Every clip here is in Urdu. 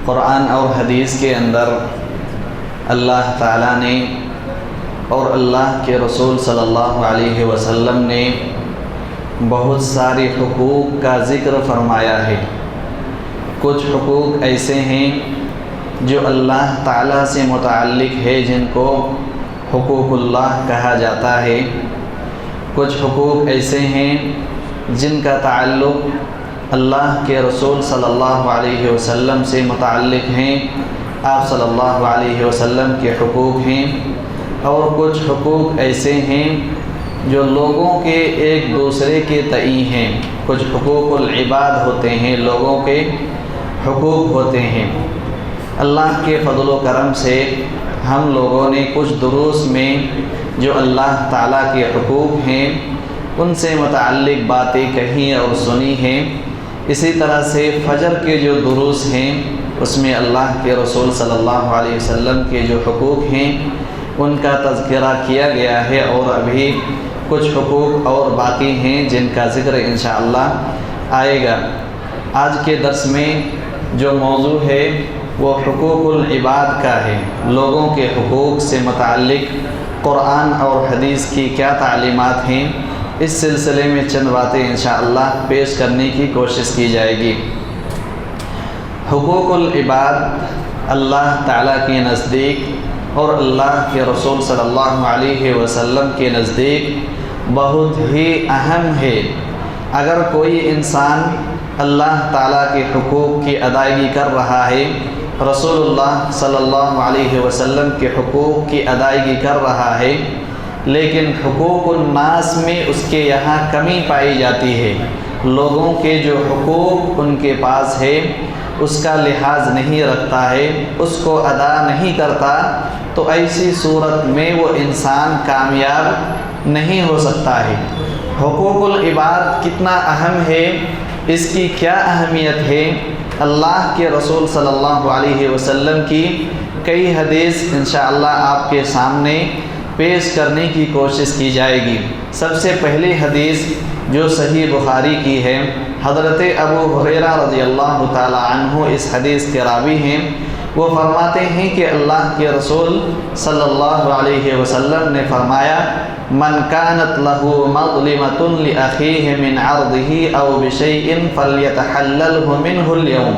قرآن اور حدیث کے اندر اللہ تعالیٰ نے اور اللہ کے رسول صلی اللہ علیہ وسلم نے بہت ساری حقوق کا ذکر فرمایا ہے۔ کچھ حقوق ایسے ہیں جو اللہ تعالیٰ سے متعلق ہے، جن کو حقوق اللہ کہا جاتا ہے۔ کچھ حقوق ایسے ہیں جن کا تعلق اللہ کے رسول صلی اللہ علیہ وسلم سے متعلق ہیں، آپ صلی اللہ علیہ وسلم کے حقوق ہیں۔ اور کچھ حقوق ایسے ہیں جو لوگوں کے ایک دوسرے کے تئیں ہیں۔ کچھ حقوق العباد ہوتے ہیں، لوگوں کے حقوق ہوتے ہیں۔ اللہ کے فضل و کرم سے ہم لوگوں نے کچھ دروس میں جو اللہ تعالیٰ کے حقوق ہیں ان سے متعلق باتیں کہیں اور سنی ہیں۔ اسی طرح سے فجر کے جو دروس ہیں اس میں اللہ کے رسول صلی اللہ علیہ وسلم کے جو حقوق ہیں ان کا تذکرہ کیا گیا ہے، اور ابھی کچھ حقوق اور باقی ہیں جن کا ذکر انشاءاللہ آئے گا۔ آج کے درس میں جو موضوع ہے وہ حقوق العباد کا ہے، لوگوں کے حقوق سے متعلق قرآن اور حدیث کی کیا تعلیمات ہیں، اس سلسلے میں چند باتیں انشاءاللہ پیش کرنے کی کوشش کی جائے گی۔ حقوق العباد اللہ تعالیٰ کے نزدیک اور اللہ کے رسول صلی اللہ علیہ وسلم کے نزدیک بہت ہی اہم ہے۔ اگر کوئی انسان اللہ تعالیٰ کے حقوق کی ادائیگی کر رہا ہے، رسول اللہ صلی اللہ علیہ وسلم کے حقوق کی ادائیگی کر رہا ہے، لیکن حقوق الناس میں اس کے یہاں کمی پائی جاتی ہے، لوگوں کے جو حقوق ان کے پاس ہے اس کا لحاظ نہیں رکھتا ہے، اس کو ادا نہیں کرتا، تو ایسی صورت میں وہ انسان کامیاب نہیں ہو سکتا ہے۔ حقوق العباد کتنا اہم ہے، اس کی کیا اہمیت ہے، اللہ کے رسول صلی اللہ علیہ وسلم کی کئی حدیث انشاءاللہ آپ کے سامنے پیش کرنے کی کوشش کی جائے گی۔ سب سے پہلی حدیث جو صحیح بخاری کی ہے، حضرت ابو ہریرہ رضی اللہ تعالی عنہ اس حدیث کے راوی ہیں۔ وہ فرماتے ہیں کہ اللہ کے رسول صلی اللہ علیہ وسلم نے فرمایا، من كانت له مظلمة لأخيه من عرضه أو بشيء فليتحلله منه اليوم۔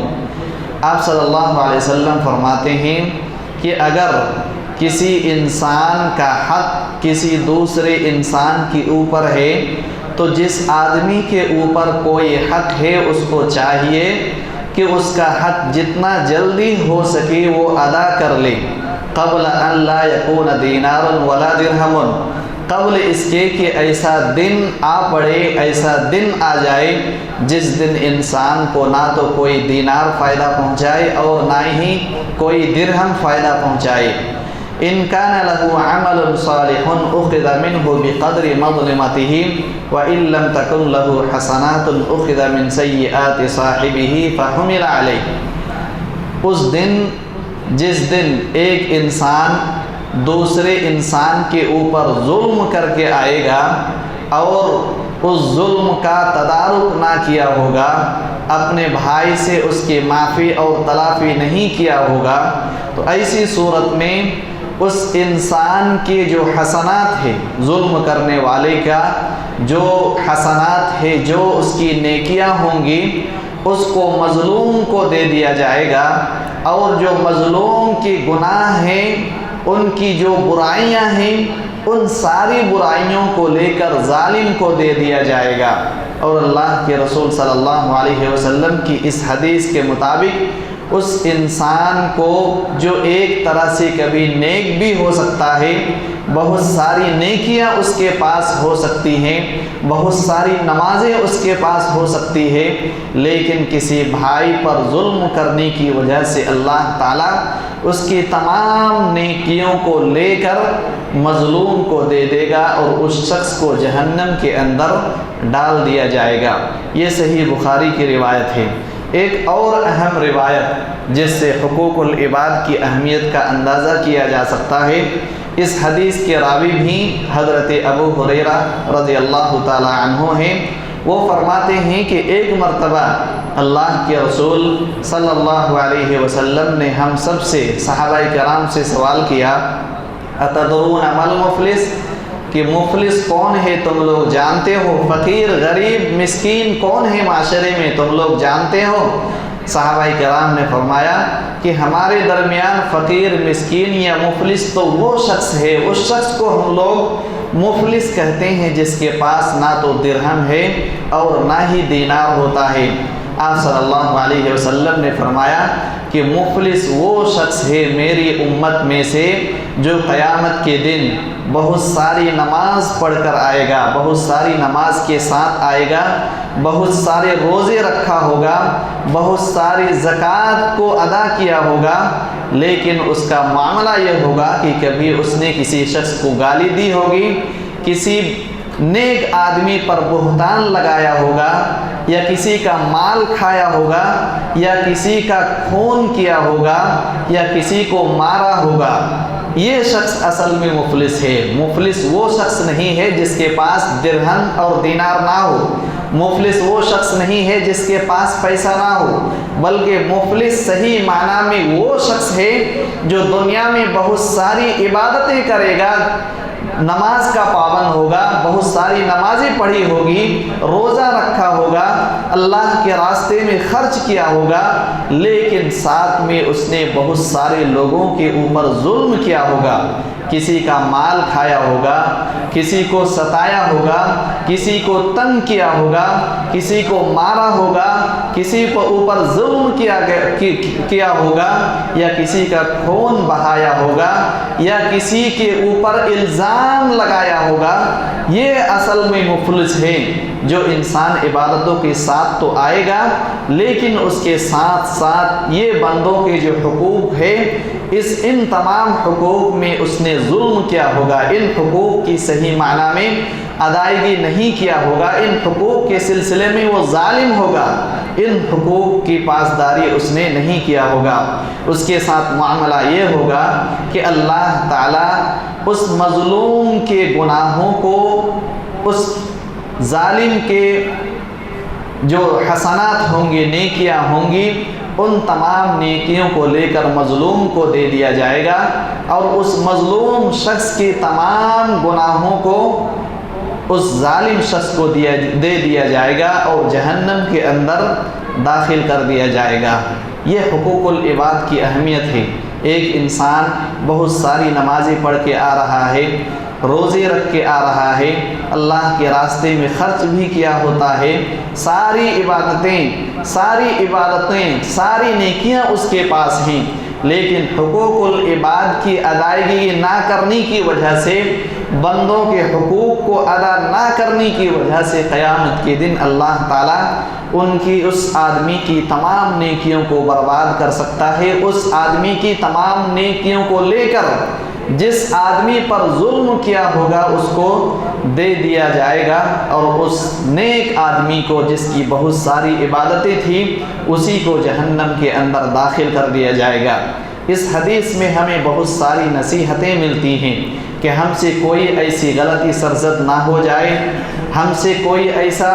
آپ صلی اللہ علیہ وسلم فرماتے ہیں کہ اگر کسی انسان کا حق کسی دوسرے انسان کے اوپر ہے تو جس آدمی کے اوپر کوئی حق ہے اس کو چاہیے کہ اس کا حق جتنا جلدی ہو سکے وہ ادا کر لے، قبل ان لا يكون دینار ولا درہم، قبل اس کے کہ ایسا دن آ پڑے، ایسا دن آ جائے جس دن انسان کو نہ تو کوئی دینار فائدہ پہنچائے اور نہ ہی کوئی درہم فائدہ پہنچائے۔ ان کان له عمل صالح اخذ منه بقدر مظلمته وان لم تكن له حسنات اخذ من سیئات صاحبه فحمل علیہ۔ اس دن جس دن ایک انسان دوسرے انسان کے اوپر ظلم کر کے آئے گا اور اس ظلم کا تدارک نہ کیا ہوگا، اپنے بھائی سے اس کی معافی اور تلافی نہیں کیا ہوگا، تو ایسی صورت میں اس انسان کے جو حسنات ہے، ظلم کرنے والے کا جو حسنات ہے، جو اس کی نیکیاں ہوں گی، اس کو مظلوم کو دے دیا جائے گا، اور جو مظلوم کے گناہ ہیں، ان کی جو برائیاں ہیں، ان ساری برائیوں کو لے کر ظالم کو دے دیا جائے گا۔ اور اللہ کے رسول صلی اللہ علیہ وسلم کی اس حدیث کے مطابق اس انسان کو جو ایک طرح سے کبھی نیک بھی ہو سکتا ہے، بہت ساری نیکیاں اس کے پاس ہو سکتی ہیں، بہت ساری نمازیں اس کے پاس ہو سکتی ہے، لیکن کسی بھائی پر ظلم کرنے کی وجہ سے اللہ تعالیٰ اس کی تمام نیکیوں کو لے کر مظلوم کو دے دے گا اور اس شخص کو جہنم کے اندر ڈال دیا جائے گا۔ یہ صحیح بخاری کی روایت ہے۔ ایک اور اہم روایت جس سے حقوق العباد کی اہمیت کا اندازہ کیا جا سکتا ہے، اس حدیث کے راوی بھی حضرت ابو ہریرہ رضی اللہ تعالی عنہ ہیں۔ وہ فرماتے ہیں کہ ایک مرتبہ اللہ کے رسول صلی اللہ علیہ وسلم نے ہم سب سے، صحابہ کرام سے سوال کیا، اتدرون مل مفلس، کہ مفلس کون ہے تم لوگ جانتے ہو؟ فقیر، غریب، مسکین کون ہے معاشرے میں تم لوگ جانتے ہو؟ صحابہ کرام نے فرمایا کہ ہمارے درمیان فقیر، مسکین یا مفلس تو وہ شخص ہے، اس شخص کو ہم لوگ مفلس کہتے ہیں جس کے پاس نہ تو درہم ہے اور نہ ہی دینار ہوتا ہے۔ آپ صلی اللہ علیہ وسلم نے فرمایا کہ مفلس وہ شخص ہے میری امت میں سے جو قیامت کے دن بہت ساری نماز پڑھ کر آئے گا، بہت ساری نماز کے ساتھ آئے گا، بہت سارے روزے رکھا ہوگا، بہت ساری زکوٰۃ کو ادا کیا ہوگا، لیکن اس کا معاملہ یہ ہوگا کہ کبھی اس نے کسی شخص کو گالی دی ہوگی، کسی نیک آدمی پر بہتان لگایا ہوگا، یا کسی کا مال کھایا ہوگا، یا کسی کا خون کیا ہوگا، یا کسی کو مارا ہوگا۔ یہ شخص اصل میں مفلس ہے۔ مفلس وہ شخص نہیں ہے جس کے پاس درہم اور دینار نہ ہو، مفلس وہ شخص نہیں ہے جس کے پاس پیسہ نہ ہو، بلکہ مفلس صحیح معنی میں وہ شخص ہے جو دنیا میں بہت ساری عبادتیں کرے گا، نماز کا پابند ہوگا، بہت ساری نمازیں پڑھی ہوگی، روزہ رکھا ہوگا، اللہ کے راستے میں خرچ کیا ہوگا، لیکن ساتھ میں اس نے بہت سارے لوگوں کے اوپر ظلم کیا ہوگا، کسی کا مال کھایا ہوگا، کسی کو ستایا ہوگا، کسی کو تنگ کیا ہوگا، کسی کو مارا ہوگا، کسی کو اوپر ظلم کیا ہوگا، یا کسی کا خون بہایا ہوگا، یا کسی کے اوپر الزام لگایا ہوگا۔ یہ اصل میں مفلس ہے، جو انسان عبادتوں کے ساتھ تو آئے گا، لیکن اس کے ساتھ ساتھ یہ بندوں کے جو حقوق ہے، ان تمام حقوق میں اس نے ظلم کیا ہوگا، ان حقوق کی صحیح معنی میں ادائیگی نہیں کیا ہوگا، ان حقوق کے سلسلے میں وہ ظالم ہوگا، ان حقوق کی پاسداری اس نے نہیں کیا ہوگا۔ اس کے ساتھ معاملہ یہ ہوگا کہ اللہ تعالیٰ اس مظلوم کے گناہوں کو، اس ظالم کے جو حسنات ہوں گے، نیکیاں ہوں گی، ان تمام نیکیوں کو لے کر مظلوم کو دے دیا جائے گا، اور اس مظلوم شخص کے تمام گناہوں کو اس ظالم شخص کو دے دیا جائے گا اور جہنم کے اندر داخل کر دیا جائے گا۔ یہ حقوق العباد کی اہمیت ہے۔ ایک انسان بہت ساری نمازیں پڑھ کے آ رہا ہے، روزے رکھ کے آ رہا ہے، اللہ کے راستے میں خرچ بھی کیا ہوتا ہے، ساری عبادتیں، ساری نیکیاں اس کے پاس ہیں، لیکن حقوق العباد کی ادائیگی نہ کرنے کی وجہ سے، بندوں کے حقوق کو ادا نہ کرنے کی وجہ سے قیامت کے دن اللہ تعالیٰ اس آدمی کی تمام نیکیوں کو برباد کر سکتا ہے۔ اس آدمی کی تمام نیکیوں کو لے کر جس آدمی پر ظلم کیا ہوگا اس کو دے دیا جائے گا، اور اس نیک آدمی کو جس کی بہت ساری عبادتیں تھیں، اسی کو جہنم کے اندر داخل کر دیا جائے گا۔ اس حدیث میں ہمیں بہت ساری نصیحتیں ملتی ہیں کہ ہم سے کوئی ایسی غلطی سرزد نہ ہو جائے، ہم سے کوئی ایسا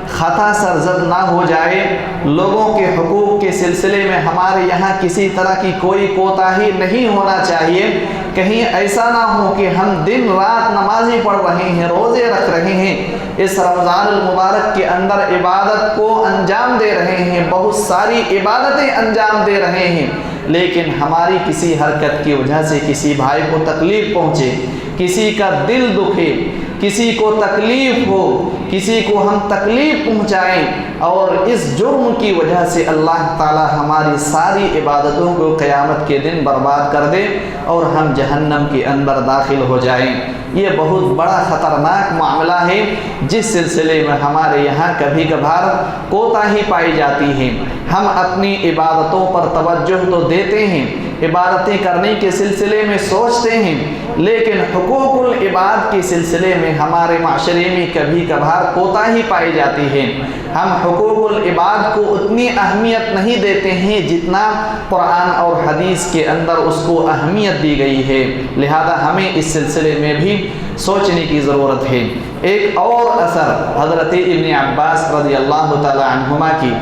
خطا سرزد نہ ہو جائے، لوگوں کے حقوق کے سلسلے میں ہمارے یہاں کسی طرح کی کوئی کوتاہی نہیں ہونا چاہیے۔ کہیں ایسا نہ ہو کہ ہم دن رات نمازیں پڑھ رہے ہیں، روزے رکھ رہے ہیں، اس رمضان المبارک کے اندر عبادت کو انجام دے رہے ہیں، بہت ساری عبادتیں انجام دے رہے ہیں، لیکن ہماری کسی حرکت کی وجہ سے کسی بھائی کو تکلیف پہنچے، کسی کا دل دکھے، کسی کو تکلیف ہو، کسی کو ہم تکلیف پہنچائیں، اور اس جرم کی وجہ سے اللہ تعالی ہماری ساری عبادتوں کو قیامت کے دن برباد کر دے اور ہم جہنم کے اندر داخل ہو جائیں۔ یہ بہت بڑا خطرناک معاملہ ہے، جس سلسلے میں ہمارے یہاں کبھی کبھار کوتاہی پائی جاتی ہے۔ ہم اپنی عبادتوں پر توجہ تو دیتے ہیں، عبادتیں کرنے کے سلسلے میں سوچتے ہیں، لیکن حقوق العباد کے سلسلے میں ہمارے معاشرے میں کبھی کبھار کوتاہی پائی جاتی ہے۔ ہم حقوق العباد کو اتنی اہمیت نہیں دیتے ہیں جتنا قرآن اور حدیث کے اندر اس کو اہمیت دی گئی ہے، لہذا ہمیں اس سلسلے میں بھی سوچنے کی ضرورت ہے۔ ایک اور اثر حضرت ابن عباس رضی اللہ تعالی عنہما کی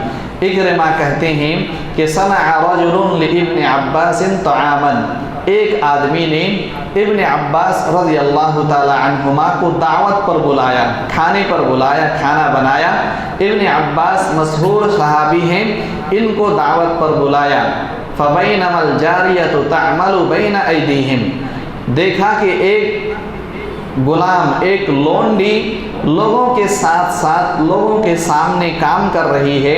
اکرمہ کہتے ہیں کہ صنع رجل لابن عباس طعاما، ایک آدمی نے ابن عباس رضی اللہ تعالی عنہما کو دعوت پر بلایا، کھانے پر بلایا، کھانا بنایا۔ ابن عباس مشہور صحابی ہیں، ان کو دعوت پر بلایا۔ فبینما الجاریۃ تعمل بین ایدیہم، دیکھا کہ ایک غلام، ایک لونڈی لوگوں کے ساتھ ساتھ لوگوں کے سامنے کام کر رہی ہے۔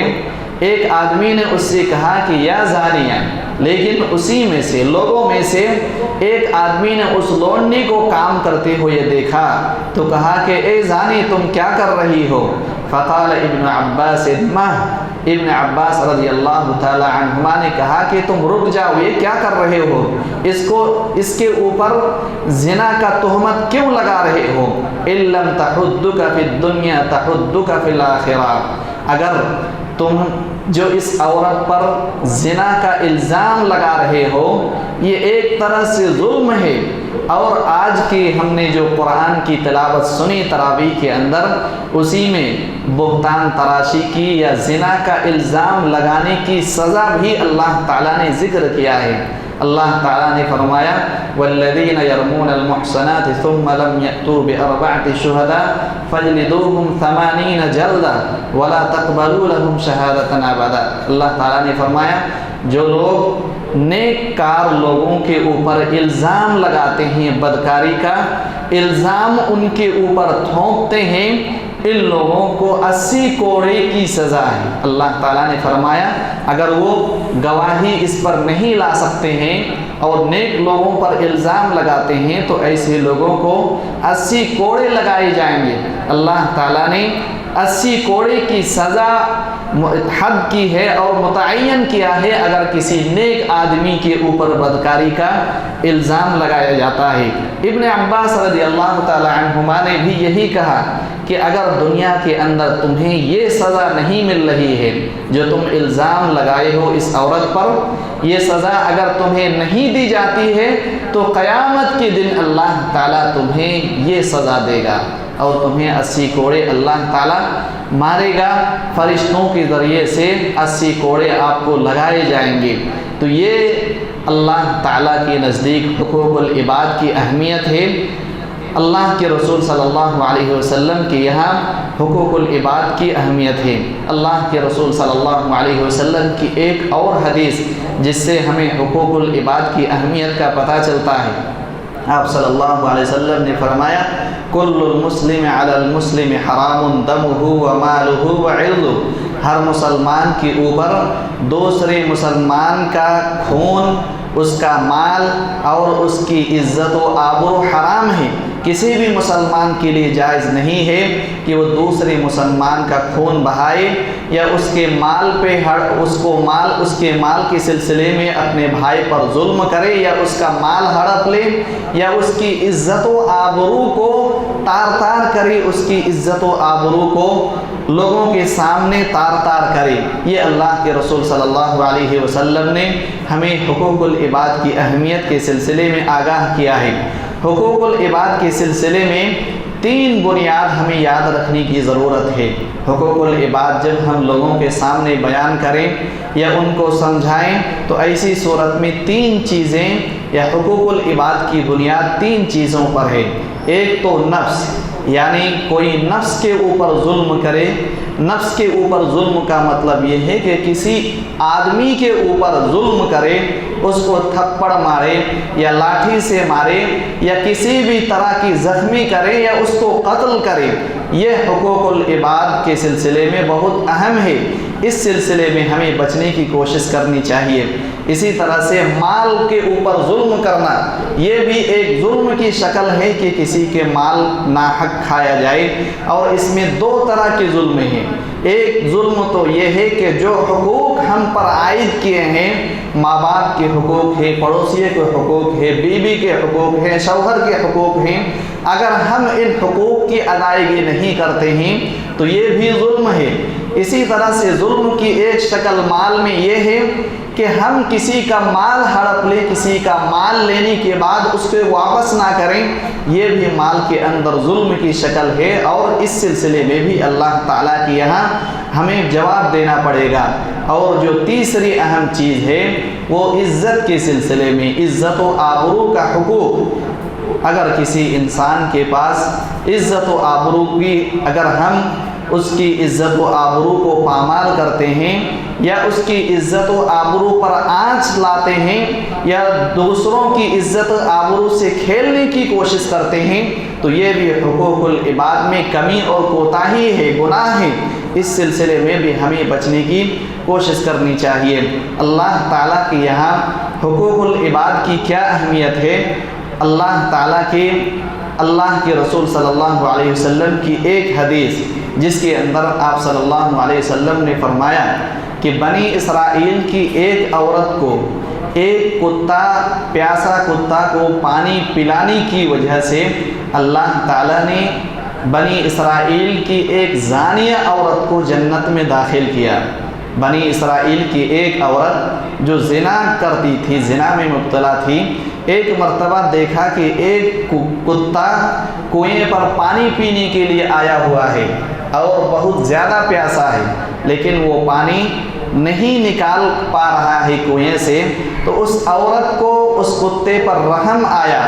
ایک آدمی نے اس سے کہا کہ یا زانیہ، لیکن اسی میں سے لوگوں میں سے ایک آدمی نے اس لونڈی کو کام کرتے ہوئے دیکھا تو کہا کہ اے زانی تم کیا کر رہی ہو؟ فقال ابن عباس ابن عباس رضی اللہ تعالی عنہما نے کہا کہ تم رک جاؤ، یہ کیا کر رہے ہو؟ اس کے اوپر زنا کا تہمت کیوں لگا رہے ہو؟ ان لم تحدک فی الدنیا تحدک فی الآخرہ، اگر تم جو اس عورت پر زنا کا الزام لگا رہے ہو یہ ایک طرح سے ظلم ہے، اور آج کی ہم نے جو قرآن کی تلاوت سنی تراویح کے اندر، اسی میں بہتان تراشی کی یا زنا کا الزام لگانے کی سزا بھی اللہ تعالیٰ نے ذکر کیا ہے۔ اللہ تعالیٰ نے فرمایا والذین یرمون المحصنات ثم لم یأتوا بأربعۃ شہداء فاجلدوہم 80 جلدہ ولا تقبلوا لهم شہادۃ ابدا۔ اللہ تعالیٰ نے فرمایا جو لوگ نیک کار لوگوں کے اوپر الزام لگاتے ہیں، بدکاری کا الزام ان کے اوپر تھوپتے ہیں، ان لوگوں کو 80 کوڑے کی سزا ہے۔ اللہ تعالیٰ نے فرمایا اگر وہ گواہی اس پر نہیں لا سکتے ہیں اور نیک لوگوں پر الزام لگاتے ہیں تو ایسے لوگوں کو 80 کوڑے لگائے جائیں گے۔ اللہ تعالیٰ نے 80 کوڑے کی سزا حد کی ہے اور متعین کیا ہے اگر کسی نیک آدمی کے اوپر بدکاری کا الزام لگایا جاتا ہے۔ ابن عباس رضی اللہ تعالی عنہما نے بھی یہی کہا کہ اگر دنیا کے اندر تمہیں یہ سزا نہیں مل رہی ہے جو تم الزام لگائے ہو اس عورت پر، یہ سزا اگر تمہیں نہیں دی جاتی ہے تو قیامت کے دن اللہ تعالیٰ تمہیں یہ سزا دے گا اور تمہیں 80 کوڑے اللہ تعالیٰ مارے گا، فرشتوں کے ذریعے سے 80 کوڑے آپ کو لگائے جائیں گے۔ تو یہ اللہ تعالیٰ کے نزدیک حقوق العباد کی اہمیت ہے۔ اللہ کے رسول صلی اللہ علیہ وسلم کے یہاں حقوق العباد کی اہمیت ہے۔ اللہ کے رسول صلی اللہ علیہ وسلم کی ایک اور حدیث جس سے ہمیں حقوق العباد کی اہمیت کا پتہ چلتا ہے، آپ صلی اللہ علیہ وسلم نے فرمایا کل المسلم علی المسلم حرام دمہ ومالہ وعرضہ، ہر مسلمان کے اوپر دوسرے مسلمان کا خون، اس کا مال اور اس کی عزت و آبرو حرام ہے۔ کسی بھی مسلمان کے لیے جائز نہیں ہے کہ وہ دوسرے مسلمان کا خون بہائے یا اس کے مال پہ اس کے مال کے سلسلے میں اپنے بھائی پر ظلم کرے یا اس کا مال ہڑپ لے یا اس کی عزت و آبرو کو تار تار کرے، اس کی عزت و آبرو کو لوگوں کے سامنے تار تار کرے۔ یہ اللہ کے رسول صلی اللہ علیہ وسلم نے ہمیں حقوق العباد کی اہمیت کے سلسلے میں آگاہ کیا ہے۔ حقوق العباد کے سلسلے میں 3 بنیاد ہمیں یاد رکھنے کی ضرورت ہے۔ حقوق العباد جب ہم لوگوں کے سامنے بیان کریں یا ان کو سمجھائیں تو ایسی صورت میں 3 چیزیں یا حقوق العباد کی بنیاد 3 چیزوں پر ہے۔ ایک تو نفس، یعنی کوئی نفس کے اوپر ظلم کرے۔ نفس کے اوپر ظلم کا مطلب یہ ہے کہ کسی آدمی کے اوپر ظلم کرے، اس کو تھپڑ مارے یا لاٹھی سے مارے یا کسی بھی طرح کی زخمی کرے یا اس کو قتل کرے۔ یہ حقوق العباد کے سلسلے میں بہت اہم ہے، اس سلسلے میں ہمیں بچنے کی کوشش کرنی چاہیے۔ اسی طرح سے مال کے اوپر ظلم کرنا یہ بھی ایک ظلم کی شکل ہے کہ کسی کے مال ناحق کھایا جائے، اور اس میں 2 طرح کے ظلم ہیں۔ ایک ظلم تو یہ ہے کہ جو حقوق ہم پر عائد کیے ہیں، ماں باپ کے حقوق ہیں، پڑوسی کے حقوق ہیں، بیوی کے حقوق ہیں، شوہر کے حقوق ہیں، اگر ہم ان حقوق کی ادائیگی نہیں کرتے ہیں تو یہ بھی ظلم ہے۔ اسی طرح سے ظلم کی ایک شکل مال میں یہ ہے کہ ہم کسی کا مال ہڑپ لیں، کسی کا مال لینے کے بعد اس کو واپس نہ کریں، یہ بھی مال کے اندر ظلم کی شکل ہے، اور اس سلسلے میں بھی اللہ تعالیٰ کی یہاں ہمیں جواب دینا پڑے گا۔ اور جو تیسری اہم چیز ہے وہ عزت کے سلسلے میں عزت و آبرو کا حقوق۔ اگر کسی انسان کے پاس عزت و آبرو کی اگر ہم اس کی عزت و آبرو کو پامال کرتے ہیں یا اس کی عزت و آبرو پر آنچ لاتے ہیں یا دوسروں کی عزت و آبرو سے کھیلنے کی کوشش کرتے ہیں تو یہ بھی حقوق العباد میں کمی اور کوتاہی ہے، گناہ ہے۔ اس سلسلے میں بھی ہمیں بچنے کی کوشش کرنی چاہیے۔ اللہ تعالیٰ کے یہاں حقوق العباد کی کیا اہمیت ہے؟ اللہ تعالیٰ کے رسول صلی اللہ علیہ وسلم کی ایک حدیث جس کے اندر آپ صلی اللہ علیہ وسلم نے فرمایا کہ بنی اسرائیل کی ایک عورت کو ایک پیاسا کتا کو پانی پلانے کی وجہ سے اللہ تعالیٰ نے بنی اسرائیل کی ایک زانیہ عورت کو جنت میں داخل کیا۔ بنی اسرائیل کی ایک عورت جو زنا کرتی تھی، زنا میں مبتلا تھی، ایک مرتبہ دیکھا کہ ایک کتا کنویں پر پانی پینے کے لیے آیا ہوا ہے اور بہت زیادہ پیاسا ہے، لیکن وہ پانی نہیں نکال پا رہا ہے کنویں سے، تو اس عورت کو اس کتے پر رحم آیا،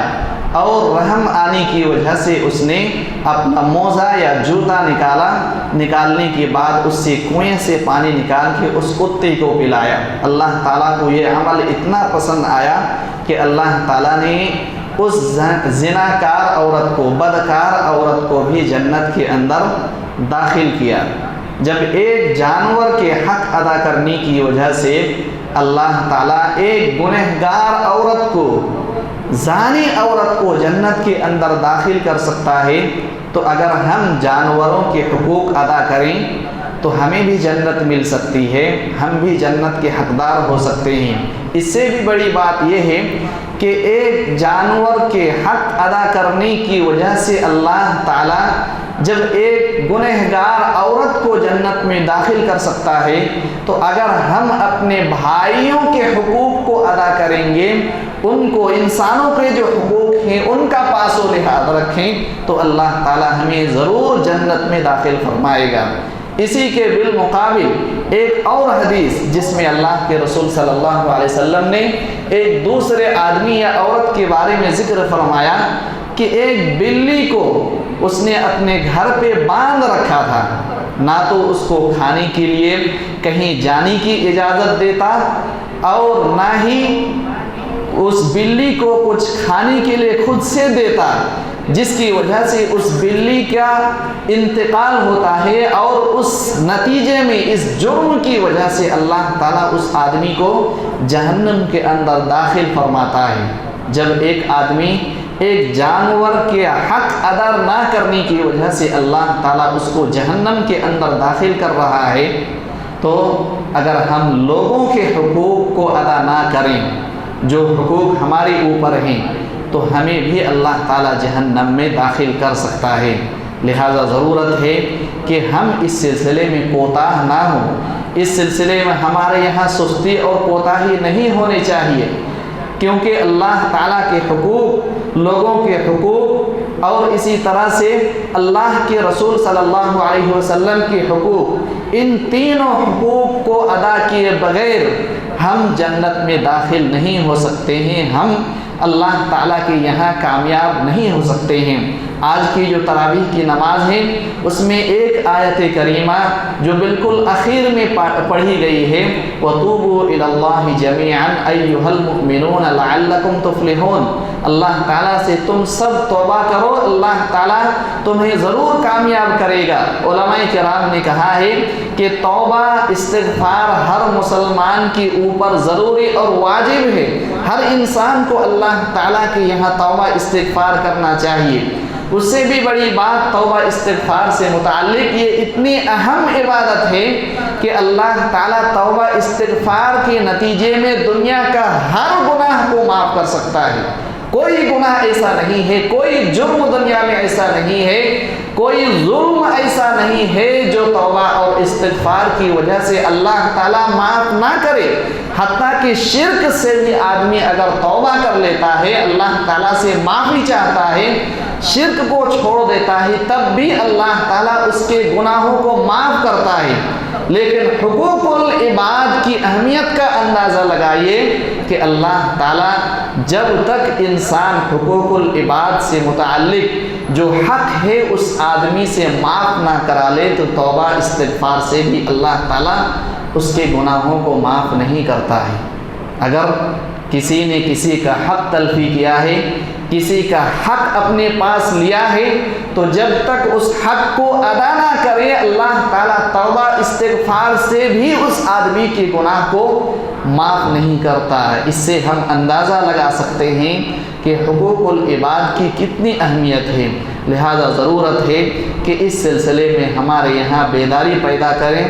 اور رحم آنے کی وجہ سے اس نے اپنا موزہ یا جوتا نکالنے کے بعد اس سے کنویں سے پانی نکال کے اس کتے کو پلایا۔ اللہ تعالیٰ کو یہ عمل اتنا پسند آیا کہ اللہ تعالیٰ نے اس زناکار عورت کو، بدکار عورت کو بھی جنت کے اندر داخل کیا۔ جب ایک جانور کے حق ادا کرنے کی وجہ سے اللہ تعالیٰ ایک گنہگار عورت کو، زانی عورت کو جنت کے اندر داخل کر سکتا ہے، تو اگر ہم جانوروں کے حقوق ادا کریں تو ہمیں بھی جنت مل سکتی ہے، ہم بھی جنت کے حقدار ہو سکتے ہیں۔ اس سے بھی بڑی بات یہ ہے کہ ایک جانور کے حق ادا کرنے کی وجہ سے اللہ تعالیٰ جب ایک گنہگار عورت کو جنت میں داخل کر سکتا ہے، تو اگر ہم اپنے بھائیوں کے حقوق کو ادا کریں گے، ان کو، انسانوں کے جو حقوق ہیں ان کا پاس و لحاظ رکھیں، تو اللہ تعالیٰ ہمیں ضرور جنت میں داخل فرمائے گا۔ اسی کے بالمقابل ایک اور حدیث جس میں اللہ کے رسول صلی اللہ علیہ وسلم نے ایک دوسرے آدمی یا عورت کے بارے میں ذکر فرمایا کہ ایک بلی کو اس نے اپنے گھر پہ باندھ رکھا تھا، نہ تو اس کو کھانے کے لیے کہیں جانے کی اجازت دیتا اور نہ ہی اس بلی کو کچھ کھانے کے لیے خود سے دیتا، جس کی وجہ سے اس بلی کا انتقال ہوتا ہے، اور اس نتیجے میں اس جرم کی وجہ سے اللہ تعالیٰ اس آدمی کو جہنم کے اندر داخل فرماتا ہے۔ جب ایک آدمی ایک جانور کے حق ادا نہ کرنے کی وجہ سے اللہ تعالیٰ اس کو جہنم کے اندر داخل کر رہا ہے، تو اگر ہم لوگوں کے حقوق کو ادا نہ کریں، جو حقوق ہمارے اوپر ہیں، تو ہمیں بھی اللہ تعالیٰ جہنم میں داخل کر سکتا ہے۔ لہذا ضرورت ہے کہ ہم اس سلسلے میں کوتاہ نہ ہوں، اس سلسلے میں ہمارے یہاں سستی اور کوتاہی نہیں ہونی چاہیے، کیونکہ اللہ تعالیٰ کے حقوق، لوگوں کے حقوق اور اسی طرح سے اللہ کے رسول صلی اللہ علیہ وسلم کے حقوق، ان تینوں حقوق کو ادا کیے بغیر ہم جنت میں داخل نہیں ہو سکتے ہیں، ہم اللہ تعالیٰ کے یہاں کامیاب نہیں ہو سکتے ہیں۔ آج کی جو تراویح کی نماز ہے اس میں ایک آیت کریمہ جو بالکل اخیر میں پڑھی گئی ہے، وَتُوبُوا إِلَى اللَّهِ جَمِيعًا أَيُّهَا الْمُؤْمِنُونَ لَعَلَّكُمْ تُفْلِحُونَ۔ اللہ تعالیٰ سے تم سب توبہ کرو، اللہ تعالیٰ تمہیں ضرور کامیاب کرے گا۔ علماء کرام نے کہا ہے کہ توبہ استغفار ہر مسلمان کے اوپر ضروری اور واجب ہے، ہر انسان کو اللہ تعالیٰ کے یہاں توبہ استغفار کرنا چاہیے۔ اس سے بھی بڑی بات توبہ استغفار سے متعلق یہ اتنی اہم عبادت ہے کہ اللہ تعالیٰ توبہ استغفار کے نتیجے میں دنیا کا ہر گناہ کو معاف کر سکتا ہے، کوئی گناہ ایسا نہیں ہے، کوئی جرم دنیا میں ایسا نہیں ہے، کوئی ظلم ایسا نہیں ہے جو توبہ اور استغفار کی وجہ سے اللہ تعالیٰ معاف نہ کرے۔ حتیٰ کہ شرک سے بھی آدمی اگر توبہ کر لیتا ہے، اللہ تعالیٰ سے معافی چاہتا ہے، شرک کو چھوڑ دیتا ہے، تب بھی اللہ تعالیٰ اس کے گناہوں کو معاف کرتا ہے۔ لیکن حقوق العباد کی اہمیت کا اندازہ لگائیے کہ اللہ تعالیٰ جب تک انسان حقوق العباد سے متعلق جو حق ہے اس آدمی سے معاف نہ کرا لے تو توبہ استغفار سے بھی اللہ تعالیٰ اس کے گناہوں کو معاف نہیں کرتا ہے۔ اگر کسی نے کسی کا حق تلفی کیا ہے، کسی کا حق اپنے پاس لیا ہے، تو جب تک اس حق کو ادا نہ کرے اللہ تعالیٰ توبہ استغفار سے بھی اس آدمی کے گناہ کو معاف نہیں کرتا ہے۔ اس سے ہم اندازہ لگا سکتے ہیں کہ حقوق العباد کی کتنی اہمیت ہے۔ لہذا ضرورت ہے کہ اس سلسلے میں ہمارے یہاں بیداری پیدا کریں،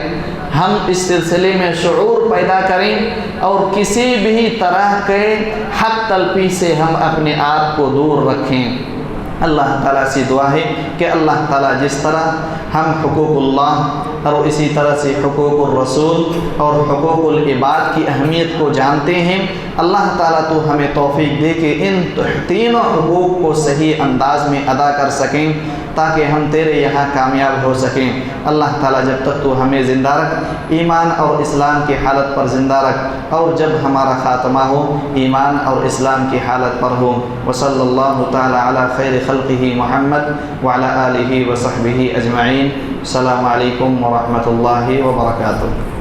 ہم اس سلسلے میں شعور پیدا کریں اور کسی بھی طرح کے حق تلفی سے ہم اپنے آپ کو دور رکھیں۔ اللہ تعالیٰ سے دعا ہے کہ اللہ تعالیٰ جس طرح ہم حقوق اللہ اور اسی طرح سے حقوق الرسول اور حقوق العباد کی اہمیت کو جانتے ہیں، اللہ تعالیٰ تو ہمیں توفیق دے کہ ان تینوں حقوق کو صحیح انداز میں ادا کر سکیں تاکہ ہم تیرے یہاں کامیاب ہو سکیں۔ اللہ تعالیٰ جب تک تو ہمیں زندہ رکھ، ایمان اور اسلام کی حالت پر زندہ رکھ، اور جب ہمارا خاتمہ ہو ایمان اور اسلام کی حالت پر ہو۔ وصلی اللہ تعالیٰ علی خیر خلقہ محمد وعلی آلہ وصحبہ اجمعین۔ السلام علیکم ورحمۃ اللہ وبرکاتہ۔